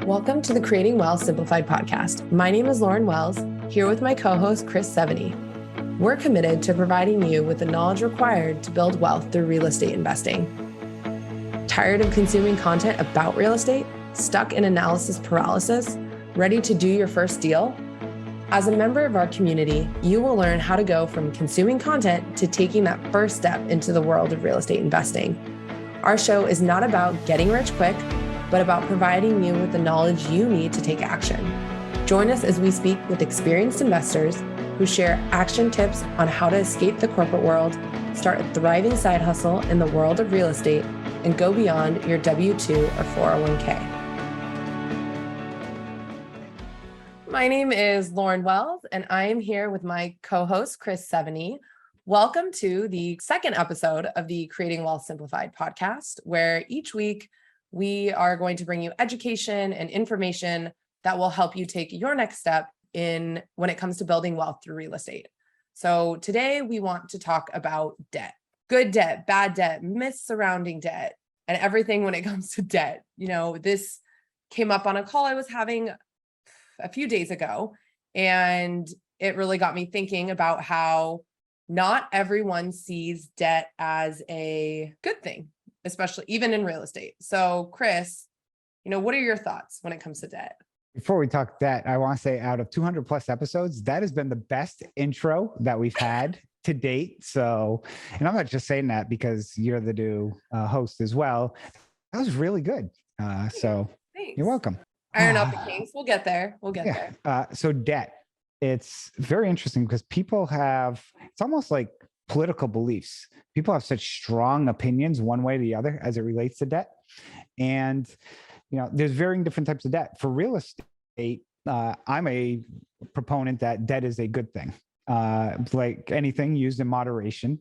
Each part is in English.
Welcome to the Creating Wealth Simplified podcast. My name is Lauren Wells, here with my co-host, Chris Seveney. We're committed to providing you with the knowledge required to build wealth through real estate investing. Tired of consuming content about real estate? Stuck in analysis paralysis? Ready to do your first deal? As a member of our community, you will learn how to go from consuming content to taking that first step into the world of real estate investing. Our show is not about getting rich quick, but about providing you with the knowledge you need to take action. Join us as we speak with experienced investors who share action tips on how to escape the corporate world, start a thriving side hustle in the world of real estate, and go beyond your W-2 or 401k. My name is Lauren Wells, and I am here with my co-host, Chris Seveney. Welcome to the second episode of the Creating Wealth Simplified podcast, where each week we are going to bring you education and information that will help you take your next step in when it comes to building wealth through real estate. So today we want to talk about debt, good debt, bad debt, myths surrounding debt, and everything when it comes to debt. You know, this came up on a call I was having a few days ago, and it really got me thinking about how not everyone sees debt as a good thing, especially even in real estate. So Chris, what are your thoughts when it comes to debt? Before we talk debt, I want to say out of 200 plus episodes, that has been the best intro that we've had to date. So, and I'm not just saying that because you're the new host as well. That was really good. So Thanks. You're welcome. Iron out the kinks. We'll get there. There. So debt, it's very interesting because people have, it's almost like political beliefs. People have such strong opinions one way or the other as it relates to debt. And, there's varying different types of debt. For real estate, I'm a proponent that debt is a good thing. Like anything, used in moderation,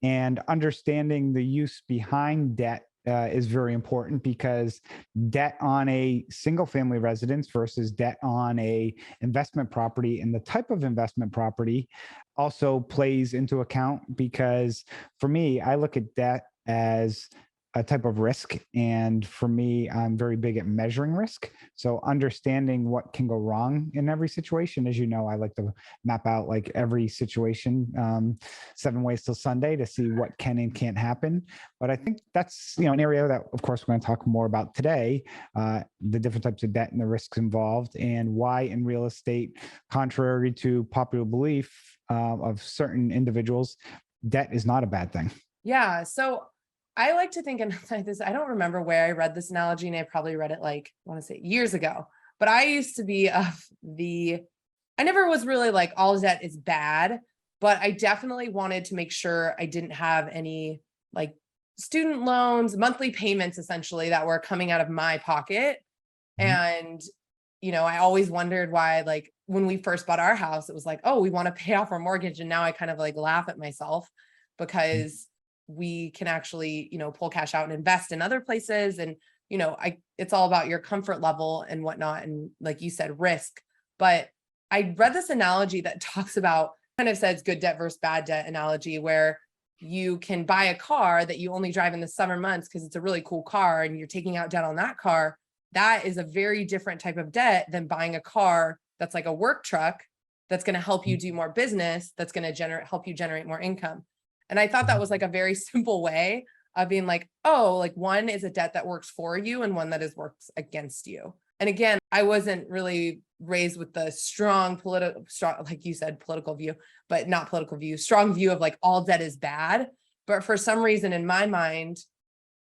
and understanding the use behind debt is very important, because debt on a single family residence versus debt on a investment property and the type of investment property also plays into account. Because for me, I look at debt as a type of risk. And for me, I'm very big at measuring risk. So understanding what can go wrong in every situation. As you know, I like to map out like every situation, 7 ways till Sunday, to see what can and can't happen. But I think that's, an area that, of course, we're going to talk more about today, the different types of debt and the risks involved, and why in real estate, contrary to popular belief of certain individuals, debt is not a bad thing. Yeah. So I like to think like this. I don't remember where I read this analogy, and I probably read it I want to say years ago, but I used to be I never was really like all debt is bad, but I definitely wanted to make sure I didn't have any like student loans, monthly payments, essentially, that were coming out of my pocket. And, I always wondered why, like when we first bought our house, it was like, oh, we want to pay off our mortgage. And now I kind of like laugh at myself because we can actually, pull cash out and invest in other places. And, it's all about your comfort level and whatnot. And like you said, risk. But I read this analogy that talks about, kind of says good debt versus bad debt analogy, where you can buy a car that you only drive in the summer months because it's a really cool car and you're taking out debt on that car. That is a very different type of debt than buying a car that's like a work truck that's going to help you do more business, that's going to help you generate more income. And I thought that was like a very simple way of being like, oh, like one is a debt that works for you and one that works against you. And again, I wasn't really raised with the strong, like you said, political view, but not political view, strong view of like all debt is bad. But for some reason in my mind,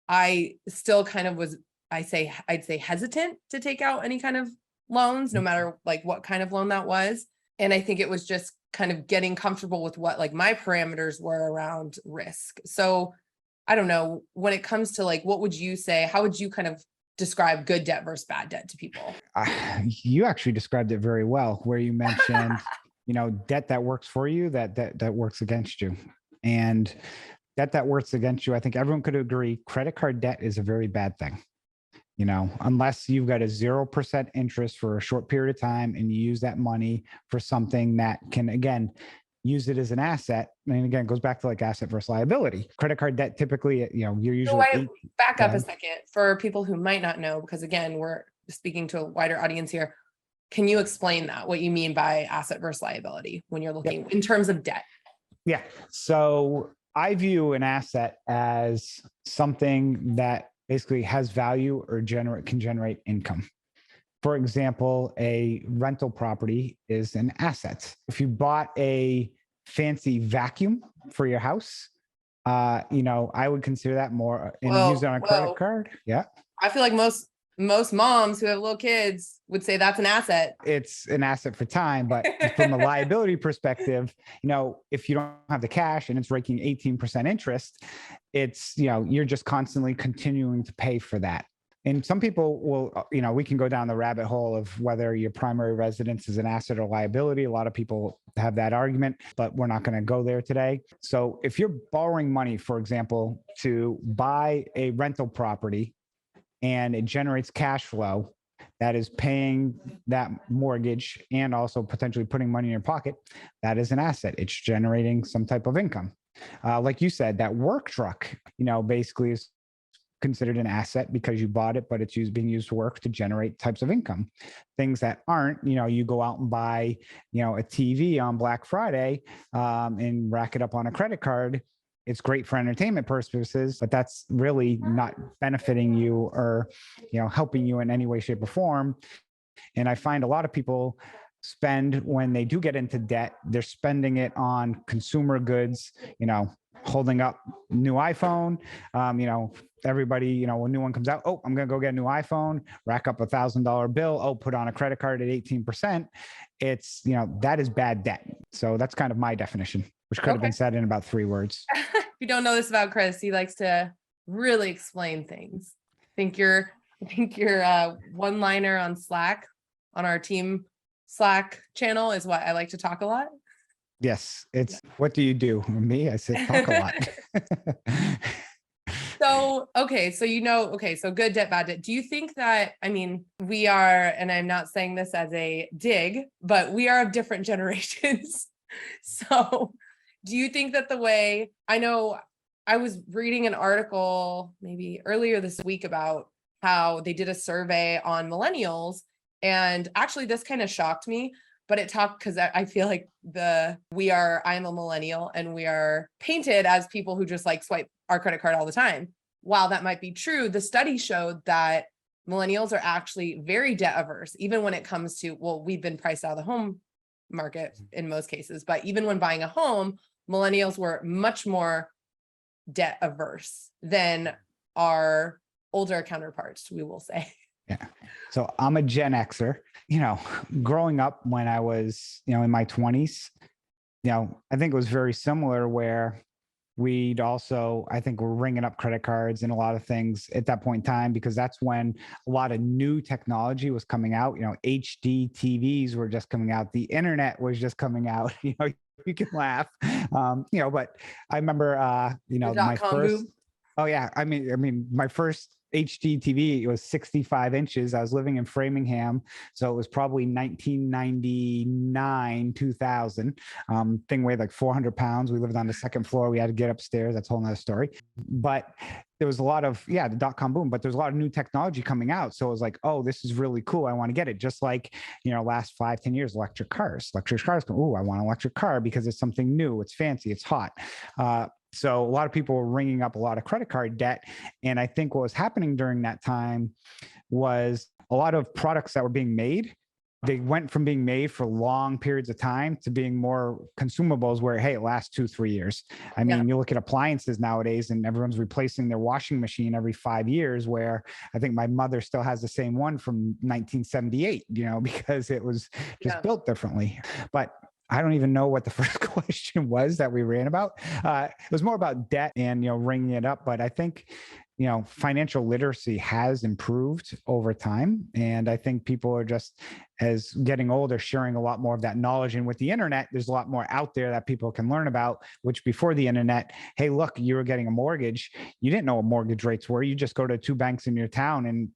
I still kind of I'd say hesitant to take out any kind of loans, no matter like what kind of loan that was. And I think it was just kind of getting comfortable with what like my parameters were around risk. So I don't know, when it comes to like, what would you say, how would you kind of describe good debt versus bad debt to people? You actually described it very well, where you mentioned, debt that works for you, that works against you. And that works against you, I think everyone could agree, credit card debt is a very bad thing. Unless you've got a 0% interest for a short period of time and you use that money for something that can, again, use it as an asset. And again, it goes back to like asset versus liability. Credit card debt, typically, you're usually. So back up a second for people who might not know, because again, speaking to a wider audience here, can you explain that, what you mean by asset versus liability when you're looking in terms of debt? Yeah. So I view an asset as something that basically has value or can generate income. For example, a rental property is an asset. If you bought a fancy vacuum for your house, I would consider that more and use it on a credit card. Yeah. I feel like most moms who have little kids would say that's an asset. It's an asset for time, but from a liability perspective, if you don't have the cash and it's raking 18% interest, it's, you're just constantly continuing to pay for that. And some people will, we can go down the rabbit hole of whether your primary residence is an asset or liability. A lot of people have that argument, but we're not going to go there today. So if you're borrowing money, for example, to buy a rental property and it generates cash flow that is paying that mortgage and also potentially putting money in your pocket, that is an asset. It's generating some type of income. Like you said, that work truck, basically is considered an asset because you bought it, but it's being used to work to generate types of income. Things that aren't, you go out and buy, a TV on Black Friday and rack it up on a credit card. It's great for entertainment purposes, but that's really not benefiting you or, helping you in any way, shape, or form. And I find a lot of people spend, when they do get into debt, they're spending it on consumer goods, holding up new iPhone, everybody, when a new one comes out, oh, I'm going to go get a new iPhone, rack up $1,000 bill. Oh, put on a credit card at 18%. It's, that is bad debt. So that's kind of my definition, which could have been said in about 3 words. If you don't know this about Chris, he likes to really explain things. I think your one-liner on Slack, on our team Slack channel, is what I like to talk a lot. Yes. It's what do you do? Me, I said talk a lot. So, okay. So good debt, bad debt. Do you think that, we are, and I'm not saying this as a dig, but we are of different generations. So do you think that I know I was reading an article maybe earlier this week about how they did a survey on millennials, and actually this kind of shocked me, but it talked, because I feel like I'm a millennial and we are painted as people who just like swipe our credit card all the time. While that might be true, the study showed that millennials are actually very debt averse, even when it comes to, we've been priced out of the home market in most cases, but even when buying a home, millennials were much more debt averse than our older counterparts, we will say. Yeah. So I'm a Gen Xer. Growing up when I was, in my 20s, I think it was very similar where we'd also, I think we're ringing up credit cards and a lot of things at that point in time, because that's when a lot of new technology was coming out. HD TVs were just coming out. The internet was just coming out. You can laugh, but I remember, my first, boom. Oh yeah. My first HD TV, it was 65 inches. I was living in Framingham. So it was probably 1999, 2000. Thing weighed like 400 pounds. We lived on the second floor. We had to get upstairs. That's a whole nother story. But there was a lot of, the dot-com boom, but there's a lot of new technology coming out. So it was like, oh, this is really cool. I want to get it. Just like, last 5-10 years, electric cars. Oh, I want an electric car because it's something new. It's fancy. It's hot. So a lot of people were ringing up a lot of credit card debt. And I think what was happening during that time was a lot of products that were being made, they went from being made for long periods of time to being more consumables where, hey, it lasts 2-3 years. You look at appliances nowadays and everyone's replacing their washing machine every 5 years, where I think my mother still has the same one from 1978, because it was just built differently. But I don't even know what the first question was that we ran about. It was more about debt and, ringing it up. But I think, financial literacy has improved over time. And I think people are just, as getting older, sharing a lot more of that knowledge. And with the internet, there's a lot more out there that people can learn about, which before the internet, hey, look, you were getting a mortgage. You didn't know what mortgage rates were. You just go to 2 banks in your town and,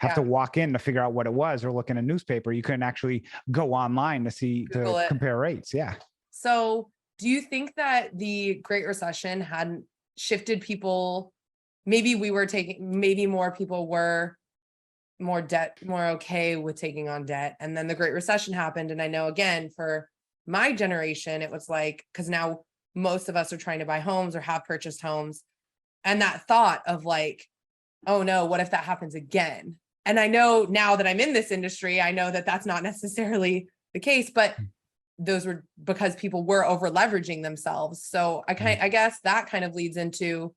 have to walk in to figure out what it was, or look in a newspaper. You couldn't actually go online to compare rates. Yeah. So do you think that the Great Recession had shifted people? Maybe more people were more okay with taking on debt. And then the Great Recession happened. And I know, again, for my generation, it was like, because now most of us are trying to buy homes or have purchased homes. And that thought of like, oh no, what if that happens again? And I know now that I'm in this industry, I know that that's not necessarily the case, but those were because people were over leveraging themselves. So I guess that kind of leads into,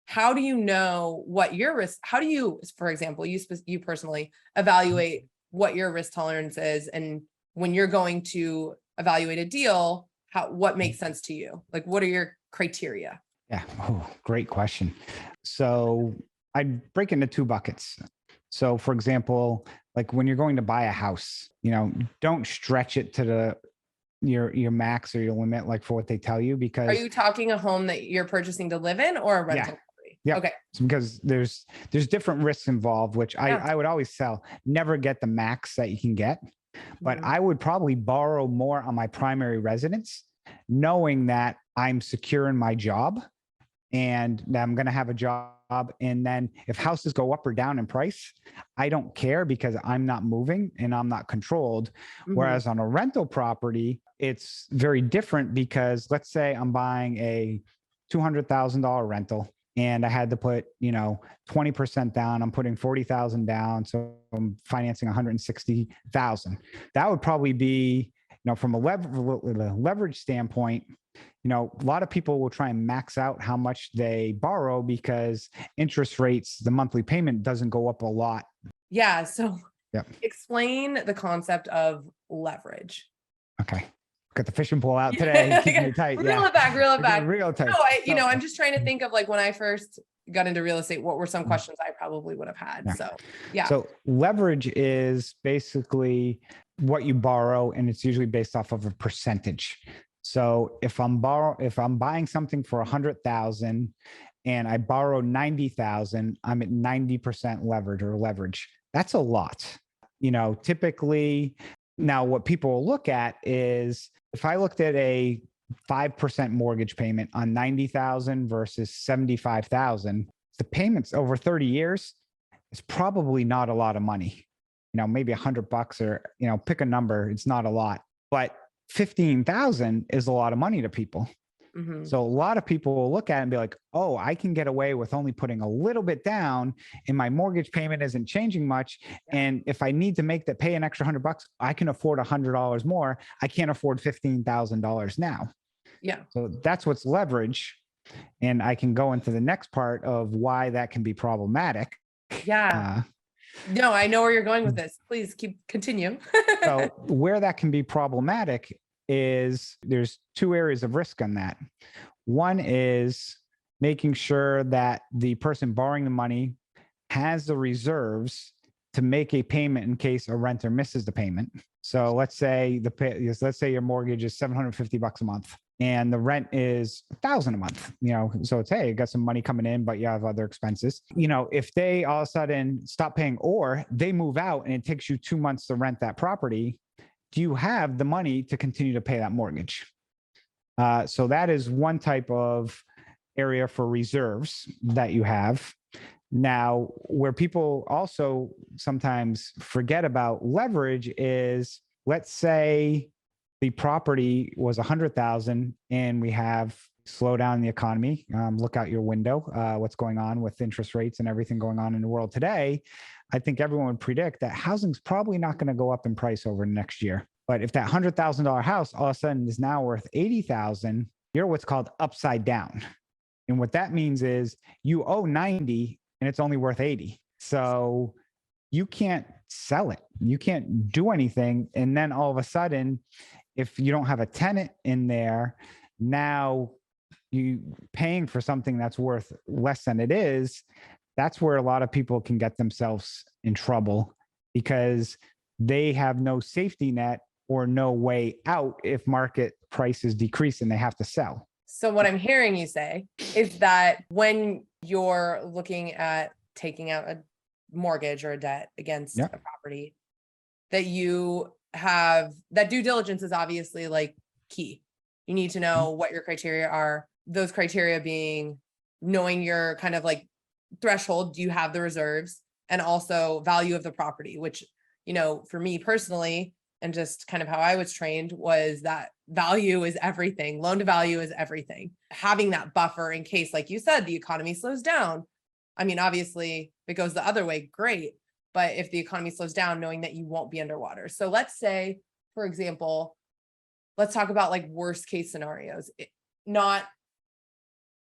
how do you know what your risk, how do you, for example, you personally evaluate what your risk tolerance is? And when you're going to evaluate a deal, what makes sense to you? Like, what are your criteria? Yeah. Oh, great question. So I break into two buckets. So for example, like when you're going to buy a house, don't stretch it to your max or your limit, like for what they tell you, because Are you talking a home that you're purchasing to live in or a rental property? Yeah. Okay. Because there's different risks involved, which I would always tell, never get the max that you can get. But I would probably borrow more on my primary residence, knowing that I'm secure in my job and that I'm going to have a job. And then if houses go up or down in price, I don't care because I'm not moving and I'm not controlled. Whereas on a rental property, it's very different, because let's say I'm buying a $200,000 rental and I had to put, 20% down. I'm putting 40,000 down. So I'm financing 160,000. That would probably be, from a leverage standpoint, a lot of people will try and max out how much they borrow because interest rates, the monthly payment doesn't go up a lot. Yeah. So explain the concept of leverage. Okay. Got the fishing pole out today. Keeping it tight. Reel it back. Real tight. No, I'm just trying to think of like when I first got into real estate, what were some questions I probably would have had? So leverage is basically what you borrow, and it's usually based off of a percentage. So if I'm buying something for 100,000 and I borrow 90,000, I'm at 90% leverage. That's a lot. Typically, now what people will look at is, if I looked at a 5% mortgage payment on 90,000 versus 75,000, the payments over 30 years is probably not a lot of money. Maybe $100 or, pick a number. It's not a lot, but 15,000 is a lot of money to people. So a lot of people will look at it and be like, oh, I can get away with only putting a little bit down and my mortgage payment isn't changing much. And if I need to pay an extra $100, I can afford $100 more. I can't afford $15,000 now. Yeah. So that's what's leverage. And I can go into the next part of why that can be problematic. Yeah. No, I know where you're going with this. Please continue. So where that can be problematic is there's two areas of risk on that. One is making sure that the person borrowing the money has the reserves to make a payment in case a renter misses the payment. So let's say your mortgage is $750 a month and the rent is $1,000 a month, so it's, hey, you got some money coming in, but you have other expenses. If they all of a sudden stop paying or they move out and it takes you 2 months to rent that property, do you have the money to continue to pay that mortgage? So that is one type of area for reserves that you have. Now, where people also sometimes forget about leverage is, let's say the property was 100,000 and we have slow down the economy. Look out your window, what's going on with interest rates and everything going on in the world today. I think everyone would predict that housing's probably not going to go up in price over next year. But if that $100,000 house all of a sudden is now worth 80,000, you're what's called upside down. And what that means is you owe 90 and it's only worth 80. So you can't sell it. You can't do anything. And then all of a sudden, if you don't have a tenant in there, now you paying for something that's worth less than it is. That's where a lot of people can get themselves in trouble because they have no safety net or no way out if market prices decrease and they have to sell. So what I'm hearing you say is that when you're looking at taking out a mortgage or a debt against a property, that you have, that due diligence is obviously like key. You need to know what your criteria are. Those criteria being knowing your kind of like threshold. Do you have the reserves? and also value of the property, which, for me personally, and just kind of how I was trained, was that value is everything. Loan to value is everything. Having that buffer in case, like you said, the economy slows down. I mean, obviously, if it goes the other way, great. But if the economy slows down, knowing that you won't be underwater. So let's say, for example, let's talk about like worst case scenarios. Not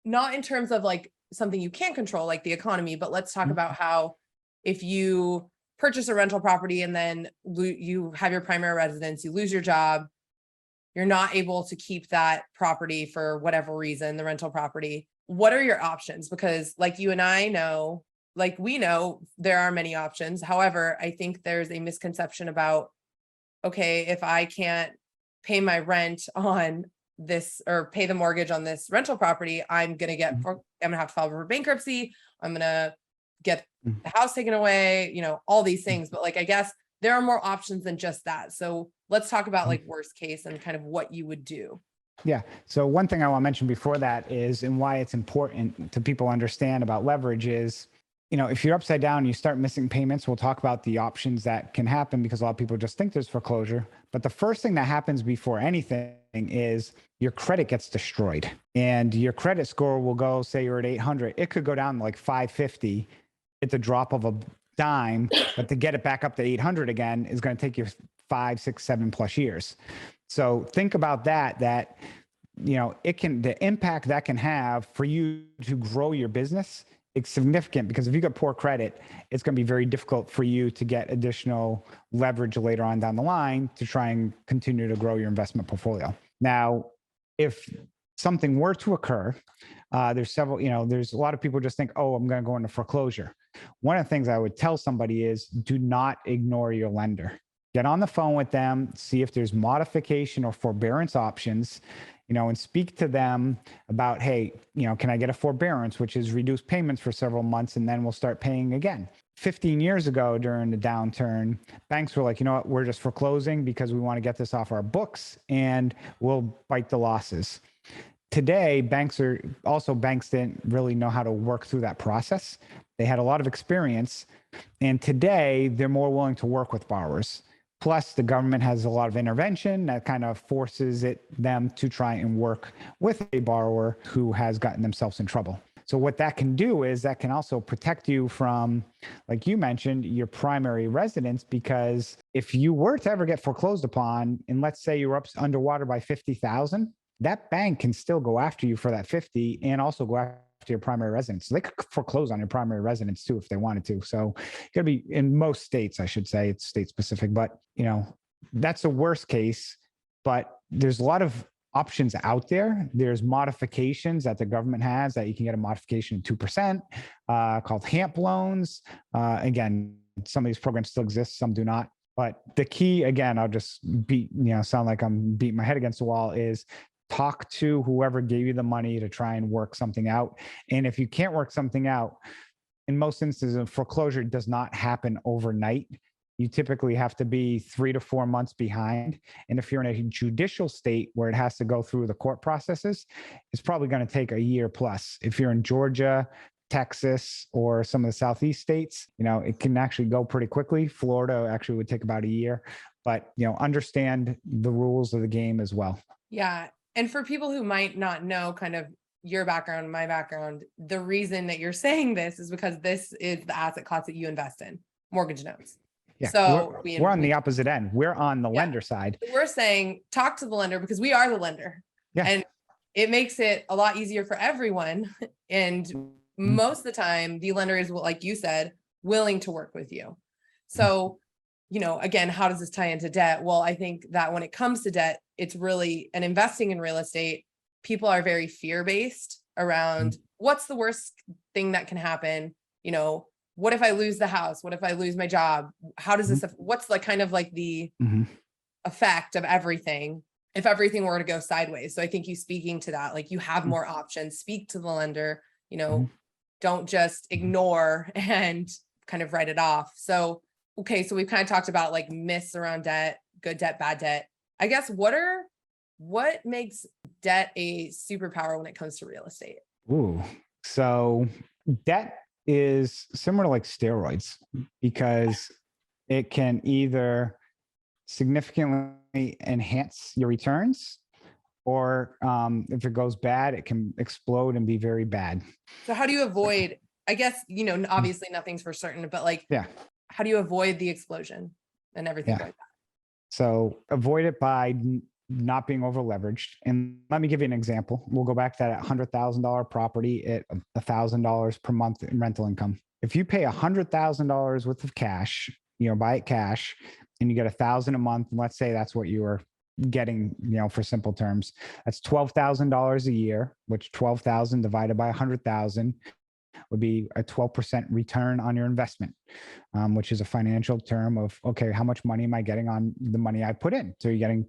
in terms of like something you can't control, like the economy, but let's talk about how if you purchase a rental property and then you have your primary residence, you lose your job, you're not able to keep that property for whatever reason, the rental property. What are your options? Because like you and I know, like we know there are many options. However, I think there's a misconception about, okay, if I can't pay my rent on this or pay the mortgage on this rental property, I'm going to have to file for bankruptcy. I'm going to get the house taken away, all these things. But like, I guess there are more options than just that. So let's talk about like worst case and kind of what you would do. Yeah. So one thing I want to mention before that is, and why it's important to people understand about leverage is, if you're upside down, you start missing payments. We'll talk about the options that can happen because a lot of people just think there's foreclosure. But the first thing that happens before anything is your credit gets destroyed, and your credit score will go, say you're at 800. It could go down to like 550. It's a drop of a dime, but to get it back up to 800 again is going to take you 5, 6, 7+ years. So think about that, the impact that can have for you to grow your business. It's significant because if you got poor credit, it's going to be very difficult for you to get additional leverage later on down the line to try and continue to grow your investment portfolio. Now, if something were to occur, there's a lot of people just think, oh, I'm going to go into foreclosure. One of the things I would tell somebody is do not ignore your lender. Get on the phone with them, see if there's modification or forbearance options, and speak to them about, hey, can I get a forbearance, which is reduced payments for several months, and then we'll start paying again. 15 years ago during the downturn, banks were like, you know what, we're just foreclosing because we want to get this off our books and we'll bite the losses. Today, banks didn't really know how to work through that process. They had a lot of experience, and today they're more willing to work with borrowers. Plus, the government has a lot of intervention that kind of forces them to try and work with a borrower who has gotten themselves in trouble. So what that can do is that can also protect you from, like you mentioned, your primary residence, because if you were to ever get foreclosed upon, and let's say you were underwater by 50,000, that bank can still go after you for that 50 and also go after your primary residence. So they could foreclose on your primary residence too if they wanted to. So it's going to be, in most states, I should say, it's state specific, but that's the worst case. But there's a lot of options out there. There's modifications that the government has that you can get a modification of 2% called HAMP loans. Again, some of these programs still exist, some do not. But the key, again, I'll just sound like I'm beating my head against the wall, is talk to whoever gave you the money to try and work something out. And if you can't work something out, in most instances, a foreclosure does not happen overnight. You typically have to be 3 to 4 months behind. And if you're in a judicial state where it has to go through the court processes, it's probably going to take a year plus. If you're in Georgia, Texas, or some of the Southeast states, it can actually go pretty quickly. Florida actually would take about a year, but understand the rules of the game as well. Yeah. And for people who might not know kind of your background, my background, the reason that you're saying this is because this is the asset class that you invest in, mortgage notes. Yeah, so we're on the opposite end. We're on the lender side. We're saying talk to the lender because we are the lender. Yeah. And it makes it a lot easier for everyone. And most of the time, the lender is, like you said, willing to work with you. So, again, how does this tie into debt? Well, I think that when it comes to debt, it's really, and investing in real estate, people are very fear-based around what's the worst thing that can happen? What if I lose the house? What if I lose my job? How does this, what's the kind of like the effect of everything if everything were to go sideways? So I think you speaking to that, like you have more options, speak to the lender, don't just ignore and kind of write it off. So, okay. So we've kind of talked about like myths around debt, good debt, bad debt. I guess what makes debt a superpower when it comes to real estate? Ooh, so debt is similar to like steroids because it can either significantly enhance your returns, or if it goes bad, it can explode and be very bad. So how do you avoid, I guess, obviously nothing's for certain, but like, Yeah. how do you avoid the explosion and everything Yeah. like that? So avoid it by not being over leveraged. And let me give you an example. We'll go back to that $100,000 property at $1,000 per month in rental income. If you pay $100,000 worth of cash, buy it cash, and you get 1,000 a month, and let's say that's what you were getting, for simple terms, that's $12,000 a year, which 12,000 divided by 100,000 would be a 12% return on your investment, which is a financial term of, okay, how much money am I getting on the money I put in? So you're getting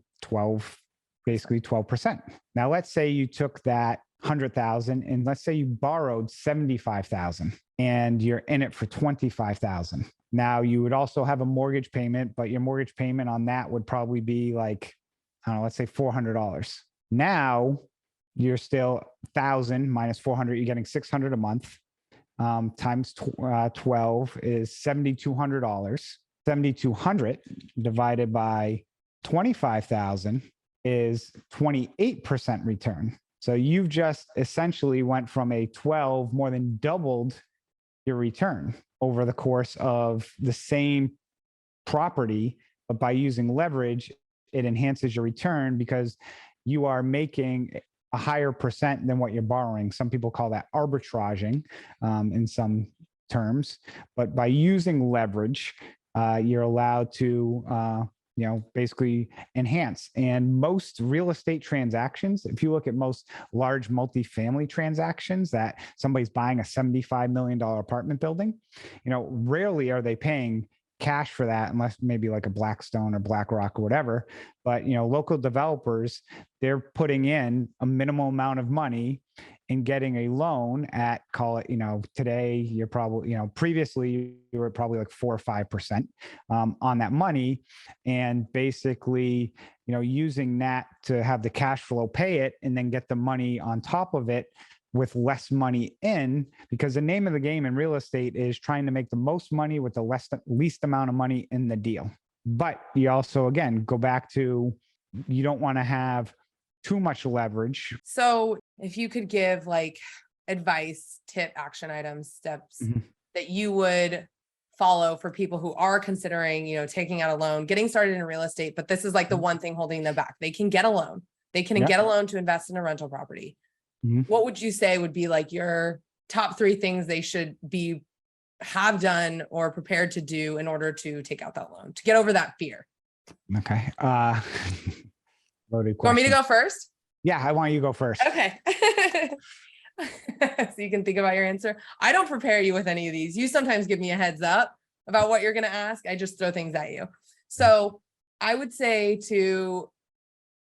basically 12%. Now, let's say you took that 100,000 and let's say you borrowed 75,000 and you're in it for 25,000. Now you would also have a mortgage payment, but your mortgage payment on that would probably be like, I don't know, let's say $400. Now you're still 1,000 minus 400, you're getting 600 a month. Times 12 is $7,200. 7,200 divided by 25,000 is 28% return. So you've just essentially went from a 12, more than doubled your return over the course of the same property. But by using leverage, it enhances your return because you are making a higher percent than what you're borrowing. Some people call that arbitraging in some terms. But by using leverage, you're allowed to basically enhance. And most real estate transactions, if you look at most large multifamily transactions that somebody's buying a $75 million apartment building, rarely are they paying cash for that, unless maybe like a Blackstone or BlackRock or whatever. But local developers, they're putting in a minimal amount of money and getting a loan at, call it, today you're probably, previously you were probably like 4 or 5% on that money, and basically using that to have the cash flow pay it and then get the money on top of it with less money in, because the name of the game in real estate is trying to make the most money with the least amount of money in the deal. But you also, again, go back to, you don't want to have too much leverage. So if you could give like advice, tip, action items, steps that you would follow for people who are considering, taking out a loan, getting started in real estate, but this is like the one thing holding them back. They can get a loan. They can get a loan to invest in a rental property. What would you say would be like your top 3 things they should have done or prepared to do in order to take out that loan, to get over that fear? Okay. Loaded question. Want me to go first? Yeah, I want you to go first. Okay. So you can think about your answer. I don't prepare you with any of these. You sometimes give me a heads up about what you're going to ask. I just throw things at you. So I would say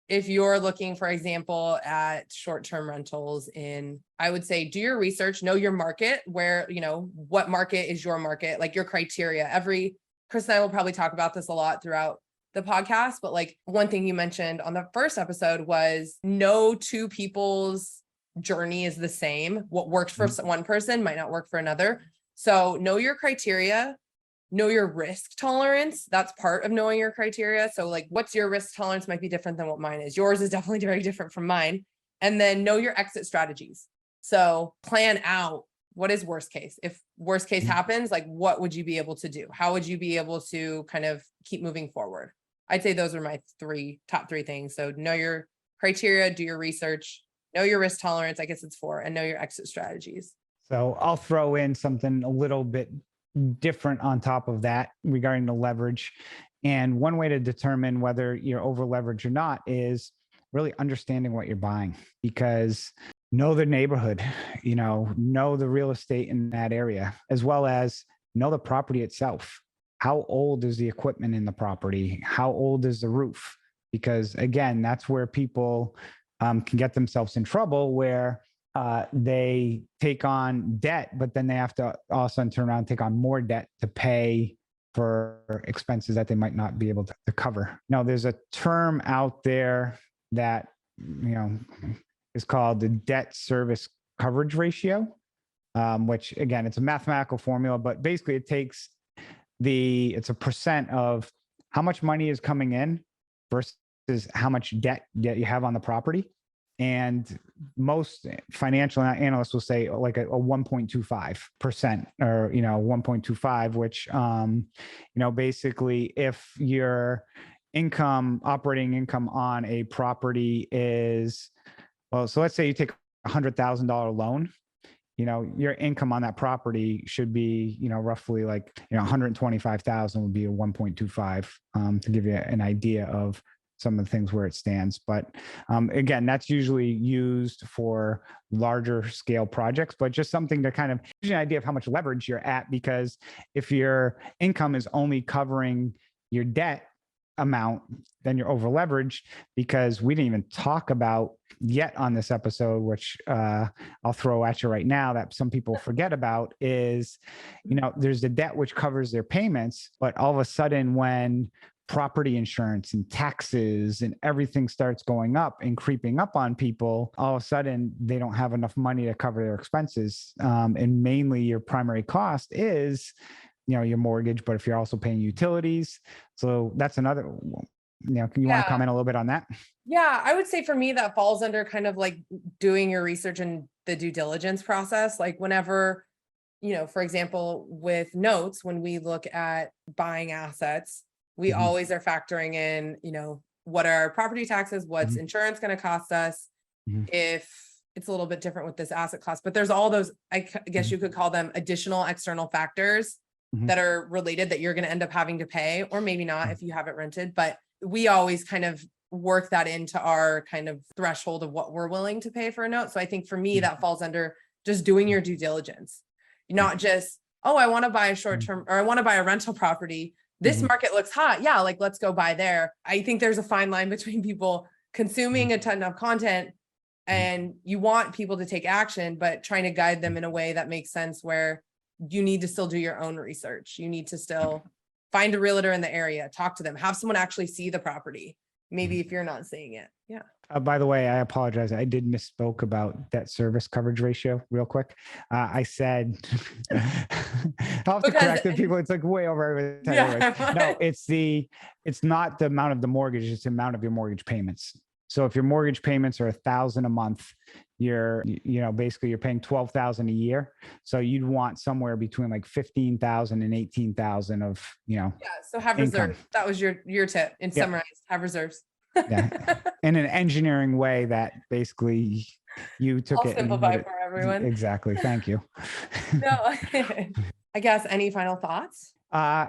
if you're looking, for example, at short-term rentals I would say, do your research, know your market, where, what market is your market, like your criteria. Chris and I will probably talk about this a lot throughout the podcast, but like one thing you mentioned on the first episode was no 2 people's journey is the same. What works for one person might not work for another. So know your criteria, know your risk tolerance. That's part of knowing your criteria. So like, what's your risk tolerance might be different than what mine is. Yours is definitely very different from mine. And then know your exit strategies. So plan out, what is worst case? If worst case happens, like what would you be able to do? How would you be able to kind of keep moving forward? I'd say those are my top three things. So know your criteria, do your research, know your risk tolerance, I guess it's 4, and know your exit strategies. So I'll throw in something a little bit different on top of that regarding the leverage. And one way to determine whether you're over leveraged or not is really understanding what you're buying, because know the neighborhood, know the real estate in that area, as well as know the property itself. How old is the equipment in the property? How old is the roof? Because again, that's where people can get themselves in trouble, where they take on debt, but then they have to also turn around and take on more debt to pay for expenses that they might not be able to cover. Now, there's a term out there that, is called the debt service coverage ratio. which again, it's a mathematical formula, but basically it's a percent of how much money is coming in versus how much debt that you have on the property. And most financial analysts will say like a 1.25% or, 1.25, which, basically if your operating income on a property is, well, so let's say you take $100,000 loan, your income on that property should be, roughly like, 125,000 would be a 1.25, to give you an idea of some of the things where it stands. But again, that's usually used for larger scale projects, but just something to kind of give you an idea of how much leverage you're at, because if your income is only covering your debt amount, then you're over leveraged, because we didn't even talk about yet on this episode, which I'll throw at you right now that some people forget about is, there's the debt which covers their payments, but all of a sudden when property insurance and taxes and everything starts going up and creeping up on people, all of a sudden they don't have enough money to cover their expenses. And mainly your primary cost is, your mortgage, but if you're also paying utilities. So that's another, can you want to comment a little bit on that? Yeah, I would say for me, that falls under kind of like doing your research and the due diligence process. Like whenever, for example, with notes, when we look at buying assets, we always are factoring in, what are our property taxes? What's insurance going to cost us? If it's a little bit different with this asset class, but there's all those, I guess you could call them additional external factors that are related that you're going to end up having to pay, or maybe not if you haven't rented, but we always kind of work that into our kind of threshold of what we're willing to pay for a note. So I think for me, that falls under just doing your due diligence, not just, oh, I want to buy a short-term or I want to buy a rental property. This market looks hot. Yeah. Like, let's go buy there. I think there's a fine line between people consuming a ton of content and you want people to take action, but trying to guide them in a way that makes sense, where you need to still do your own research. You need to still find a realtor in the area, talk to them, have someone actually see the property. Maybe if you're not seeing it. Yeah. By the way, I apologize. I did misspoke about debt service coverage ratio real quick. I said, I'll have to correct the people. It's like way over everything. Yeah. No, it's not the amount of the mortgage, it's the amount of your mortgage payments. So if your mortgage payments are $1,000 a month, basically you're paying $12,000 a year. So you'd want somewhere between like $15,000 and $18,000 of, Yeah. So have reserves. That was your tip in summarize, have reserves. Yeah. In an engineering way that basically you took I'll it. Simplify for everyone. Exactly. Thank you. No, I guess any final thoughts?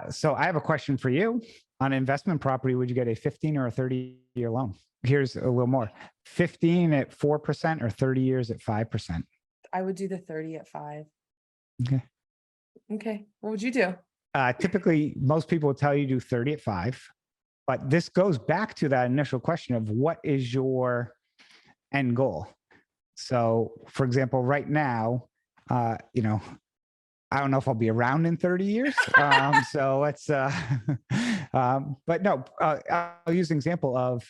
So I have a question for you. On investment property, would you get a 15 or a 30-year loan? Here's a little more. 15 at 4% or 30 years at 5%? I would do the 30 at 5. Okay. What would you do? Typically, most people will tell you do 30 at 5. But this goes back to that initial question of what is your end goal? So, for example, right now, I don't know if I'll be around in 30 years. So let's, but no, I'll use an example of,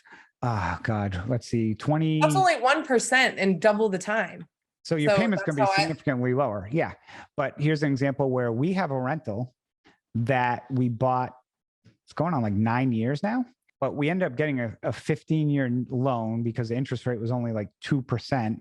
let's see, 20. That's only 1% and double the time. So your payment's going to be significantly lower. Yeah. But here's an example where we have a rental that we bought. It's going on like 9 years now, but we ended up getting a 15-year loan because the interest rate was only like 2%.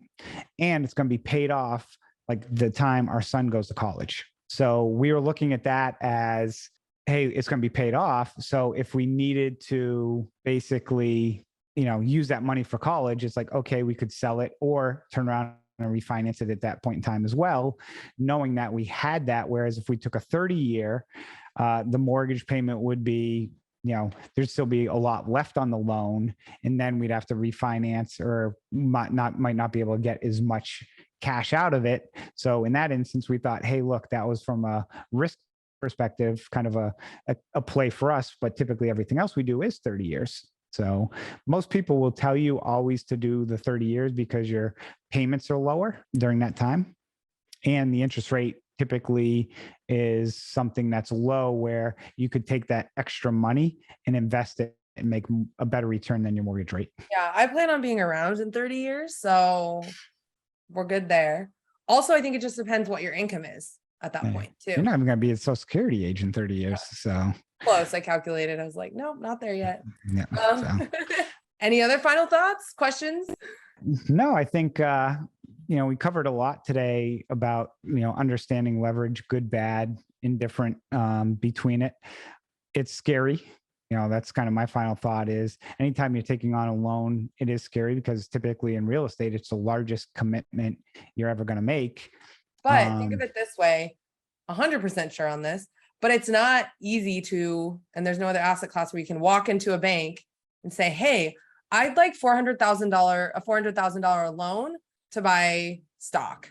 And it's going to be paid off like the time our son goes to college. So we were looking at that as, hey, it's going to be paid off. So if we needed to basically, use that money for college, it's like, okay, we could sell it or turn around and refinance it at that point in time as well, knowing that we had that. Whereas if we took a 30-year, the mortgage payment would be, there'd still be a lot left on the loan, and then we'd have to refinance or might not be able to get as much cash out of it. So in that instance, we thought, hey, look, that was from a risk perspective, kind of a play for us, but typically everything else we do is 30 years. So most people will tell you always to do the 30 years because your payments are lower during that time. And the interest rate typically is something that's low, where you could take that extra money and invest it and make a better return than your mortgage rate. Yeah, I plan on being around in 30 years. So we're good there. Also, I think it just depends what your income is at that point too. You're not even going to be a Social Security age in 30 years. So close. I calculated. I was like, nope, not there yet. yeah. Any other final thoughts, questions? No, I think, we covered a lot today about, understanding leverage, good, bad, indifferent, between it. It's scary. That's kind of my final thought is anytime you're taking on a loan, it is scary because typically in real estate, it's the largest commitment you're ever going to make. But think of it this way, 100% sure on this, but it's not easy to, and there's no other asset class where you can walk into a bank and say, hey, I'd like a $400,000 loan to buy stock.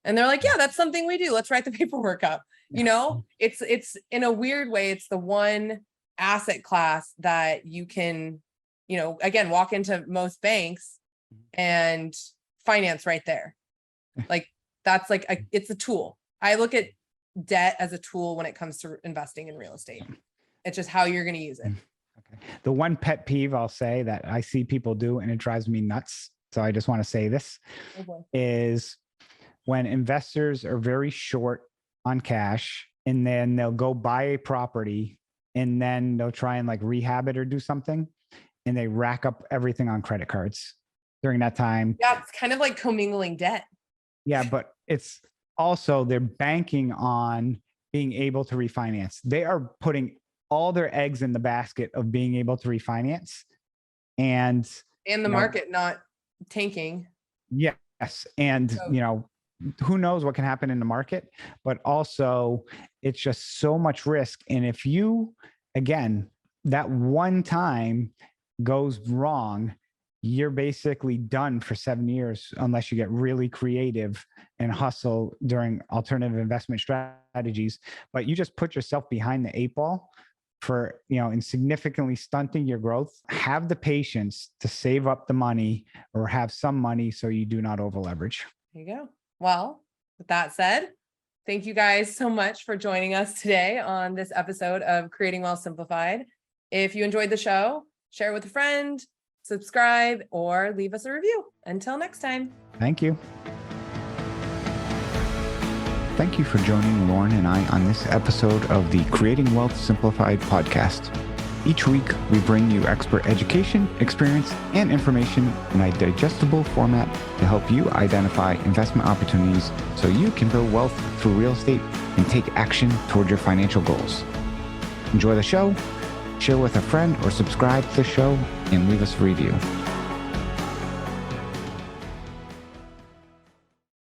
And they're like, yeah, that's something we do. Let's write the paperwork up. It's in a weird way, it's the one asset class that you can, again, walk into most banks and finance right there. Like that's like, it's a tool. I look at debt as a tool when it comes to investing in real estate. It's just how you're going to use it. Okay. The one pet peeve I'll say that I see people do, and it drives me nuts. So I just want to say this is when investors are very short on cash and then they'll go buy a property and then they'll try and like rehab it or do something and they rack up everything on credit cards during that time. Yeah, it's kind of like commingling debt. Yeah, but it's also they're banking on being able to refinance. They are putting all their eggs in the basket of being able to refinance and the market not tanking. Yes. And, who knows what can happen in the market, but also it's just so much risk. And if you, again, that one time goes wrong, you're basically done for 7 years unless you get really creative and hustle during alternative investment strategies. But you just put yourself behind the 8 ball for, in significantly stunting your growth. Have the patience to save up the money or have some money so you do not over leverage. There you go. Well, with that said, thank you guys so much for joining us today on this episode of Creating Wealth Simplified. If you enjoyed the show, share it with a friend, subscribe, or leave us a review. Until next time. Thank you. Thank you for joining Lauren and I on this episode of the Creating Wealth Simplified podcast. Each week, we bring you expert education, experience, and information in a digestible format to help you identify investment opportunities so you can build wealth through real estate and take action toward your financial goals. Enjoy the show, share with a friend, or subscribe to the show and leave us a review.